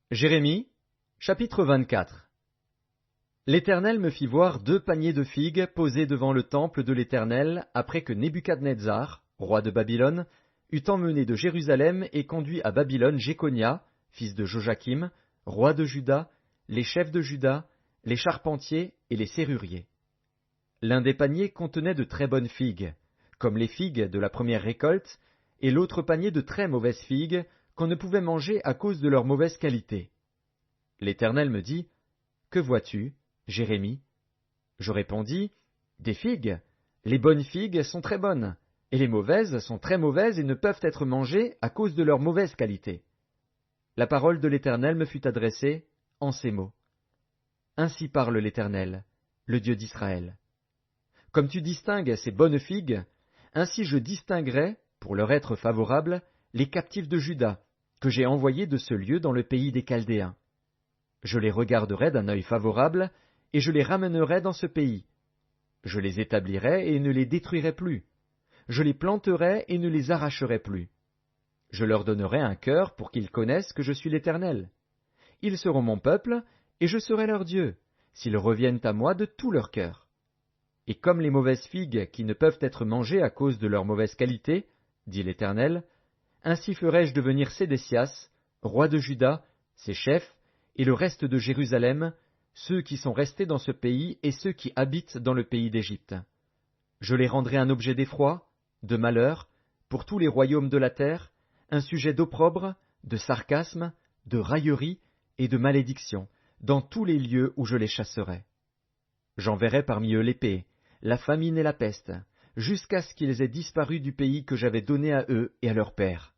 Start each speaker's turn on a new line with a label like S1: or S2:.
S1: Jérémie, chapitre 24. L'Éternel me fit voir 2 paniers de figues posés devant le temple de l'Éternel après que Nebuchadnezzar, roi de Babylone, eut emmené de Jérusalem et conduit à Babylone Jéconia, fils de Joachim, roi de Juda, les chefs de Juda, les charpentiers et les serruriers. L'un des paniers contenait de très bonnes figues, comme les figues de la première récolte, et l'autre panier de très mauvaises figues, qu'on ne pouvait manger à cause de leur mauvaise qualité. L'Éternel me dit, « Que vois-tu, Jérémie ?» Je répondis, « Des figues. Les bonnes figues sont très bonnes, et les mauvaises sont très mauvaises et ne peuvent être mangées à cause de leur mauvaise qualité. » La parole de l'Éternel me fut adressée en ces mots. « Ainsi parle l'Éternel, le Dieu d'Israël. Comme tu distingues ces bonnes figues, ainsi je distinguerai, pour leur être favorable, les captifs de Juda, que j'ai envoyés de ce lieu dans le pays des Chaldéens. Je les regarderai d'un œil favorable, et je les ramènerai dans ce pays. Je les établirai et ne les détruirai plus. Je les planterai et ne les arracherai plus. Je leur donnerai un cœur pour qu'ils connaissent que je suis l'Éternel. Ils seront mon peuple, et je serai leur Dieu, s'ils reviennent à moi de tout leur cœur. Et comme les mauvaises figues qui ne peuvent être mangées à cause de leur mauvaise qualité, dit l'Éternel, ainsi ferai-je devenir Sédécias, roi de Juda, ses chefs, et le reste de Jérusalem, ceux qui sont restés dans ce pays et ceux qui habitent dans le pays d'Égypte. Je les rendrai un objet d'effroi, de malheur, pour tous les royaumes de la terre, un sujet d'opprobre, de sarcasme, de raillerie et de malédiction, dans tous les lieux où je les chasserai. J'enverrai parmi eux l'épée, la famine et la peste, jusqu'à ce qu'ils aient disparu du pays que j'avais donné à eux et à leurs pères.